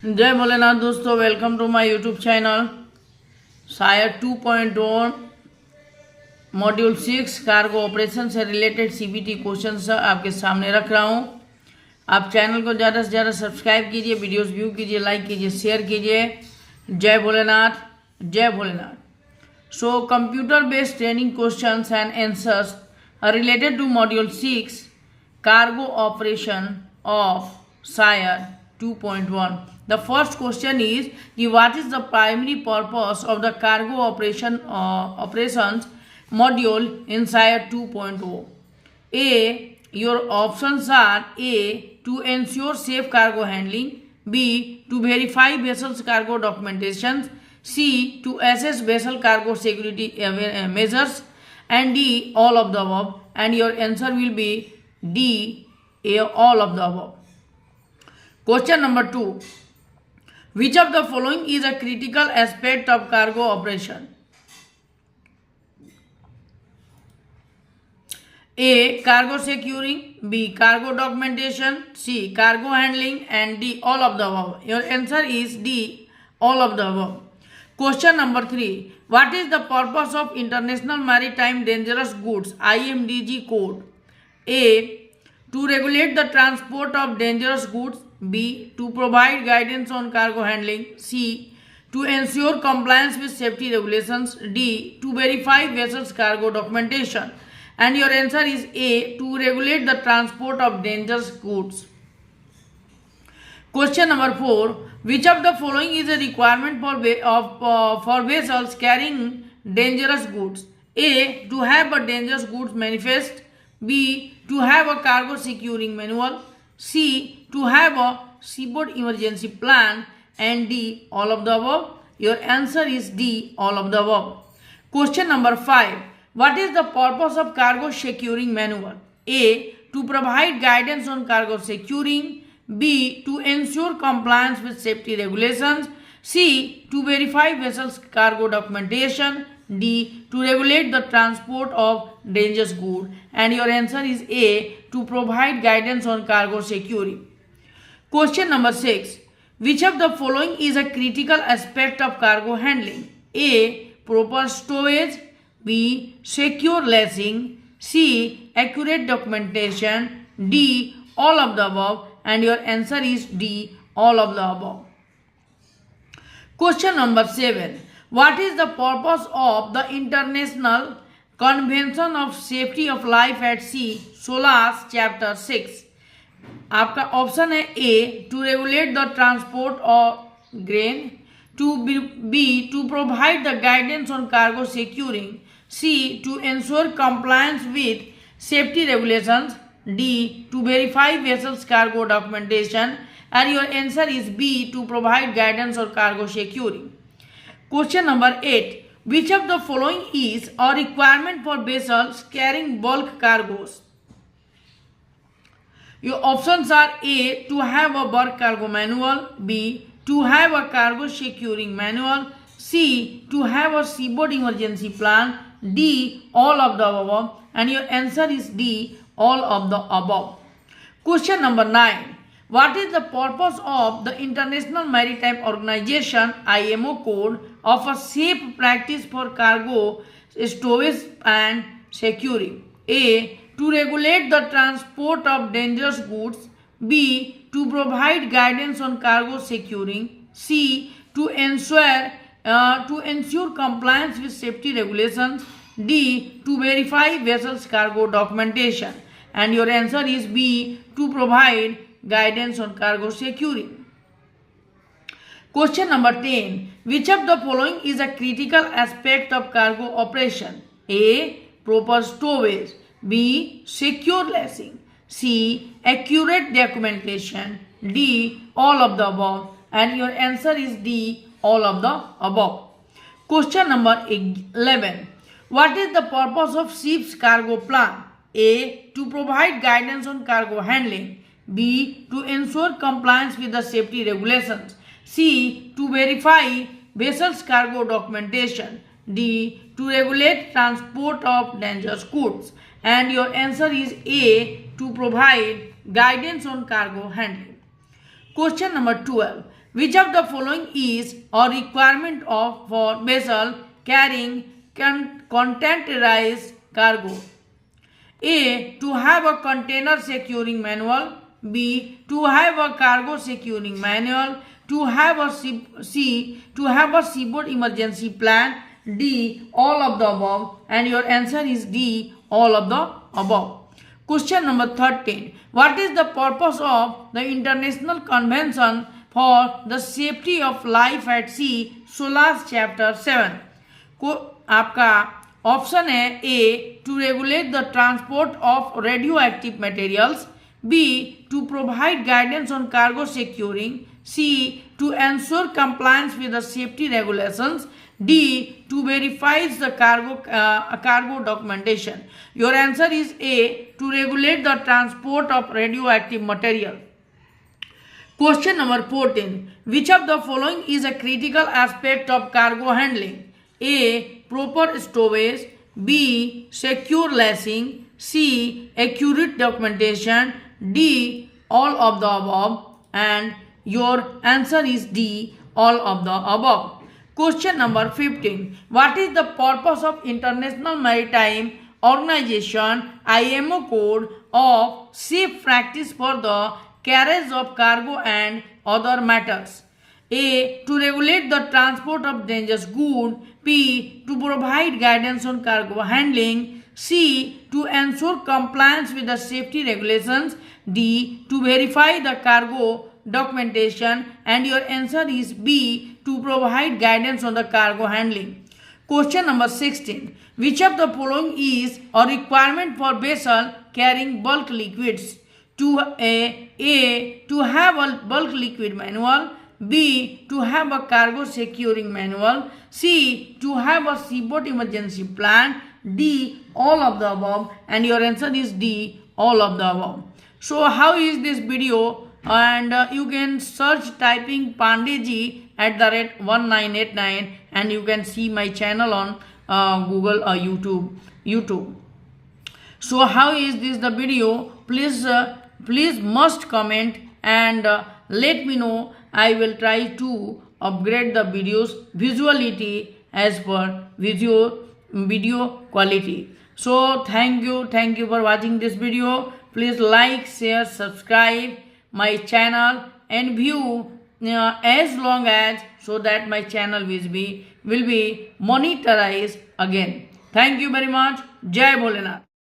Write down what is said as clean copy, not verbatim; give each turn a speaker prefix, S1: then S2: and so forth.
S1: जय भोलेनाथ दोस्तों, welcome to my YouTube channel. शायद 2.1 मॉड्यूल 6 कार्गो ऑपरेशन से रिलेटेड सीबीटी क्वेश्चन आपके सामने रख रहा हूं। आप चैनल को ज़्यादा से ज़्यादा सब्सक्राइब कीजिए, वीडियोस व्यू कीजिए, लाइक कीजिए, शेयर कीजिए। जय भोलेनाथ, जय Bholenath. So computer based training question and answers related to module 6 cargo operation of शायर 2.1. The first question is what is the primary purpose of the cargo operations module in SIRE 2.0? A. Your options are A. To ensure safe cargo handling. B. To verify vessels cargo documentation. C. To assess vessel cargo security measures. And D. All of the above. And your answer will be D. All of the above. Question number 2. Which of the following is a critical aspect of cargo operation? A. Cargo securing. B. Cargo documentation. C. Cargo handling. And D. All of the above. Your answer is D. All of the above. Question number 3. What is the purpose of International Maritime Dangerous Goods IMDG code? A. To regulate the transport of dangerous goods. B. To provide guidance on cargo handling. C. To ensure compliance with safety regulations. D. To verify vessels cargo documentation. And your answer is A. To regulate the transport of dangerous goods. Question number 4. Which of the following is a requirement for vessels carrying dangerous goods? A. To have a dangerous goods manifest. B. To have a cargo securing manual. C. To have a seaboard emergency plan. And D. All of the above. Your answer is D. All of the above. Question number 5. What is the purpose of cargo securing manual? A. To provide guidance on cargo securing. B. To ensure compliance with safety regulations. C. To verify vessels cargo documentation. D. To regulate the transport of dangerous goods. And your answer is A. To provide guidance on cargo securing. Question number 6. Which of the following is a critical aspect of cargo handling? A. Proper stowage. B. Secure lacing. C. Accurate documentation. D. All of the above. And your answer is D. All of the above. Question number 7. What is the purpose of the International Convention of Safety of Life at Sea, SOLAS Chapter 6? आपका option है A. To regulate the transport of grain. To B. To provide the guidance on cargo securing. C. To ensure compliance with safety regulations. D. To verify vessels cargo documentation. And your answer is B. To provide guidance on cargo securing. Question number 8. Which of the following is a requirement for vessels carrying bulk cargoes? Your options are A. To have a bulk cargo manual. B. To have a cargo securing manual. C. To have a seaboard emergency plan. D. All of the above. And your answer is D. All of the above. Question number 9. What is the purpose of the International Maritime Organization IMO code of a safe practice for cargo stowage and securing? A. To regulate the transport of dangerous goods. B. To provide guidance on cargo securing. C. To ensure compliance with safety regulations. D. To verify vessels cargo documentation. And your answer is B. To provide guidance on cargo securing. Question number 10. Which of the following is a critical aspect of cargo operation? A. Proper stowage. B. Secure lacing. C. Accurate documentation. D. All of the above. And your answer is D. All of the above. Question number 11. What is the purpose of ship's cargo plan? A. To provide guidance on cargo handling. B. To ensure compliance with the safety regulations. C. To verify vessels cargo documentation. D. To regulate transport of dangerous goods. And your answer is A. To provide guidance on cargo handling. Question number 12. Which of the following is a requirement for vessel carrying containerized cargo? A. To have a container securing manual. B. To have a cargo securing manual. To have a seaboard emergency plan. D. All of the above. And your answer is D. All of the above. Question number 13. What is the purpose of the International Convention for the Safety of Life at Sea, SOLAS Chapter 7? को आपका option है A to regulate the transport of radio active materials, B to provide guidance on cargo securing, C to ensure compliance with the safety regulations, D. To verify the cargo documentation. Your answer is A. To regulate the transport of radioactive material. Question number 14. Which of the following is a critical aspect of cargo handling? A. Proper stowage. B. Secure lacing. C. Accurate documentation. D. All of the above. And your answer is D. All of the above. Question number 15. What is the purpose of International Maritime Organization IMO code of safe practice for the carriage of cargo and other matters? A. To regulate the transport of dangerous goods. B. To provide guidance on cargo handling. C. To ensure compliance with the safety regulations. D. To verify the cargo documentation. And your answer is B. To provide guidance on the cargo handling. Question number 16. Which of the following is a requirement for vessel carrying bulk liquids? A. To have a bulk liquid manual. B. To have a cargo securing manual. C. To have a seaboard emergency plan. D. All of the above. And your answer is D. All of the above. So how is this video? And you can search typing Pandeji @1989 and you can see my channel on Google or YouTube. So how is this the video? Please must comment and let me know. I will try to upgrade the videos visuality as per video quality. So thank you for watching this video. Please like, share, subscribe my channel and view as long as, so that my channel will be monetized again. Thank you very much. Jai Bholenath.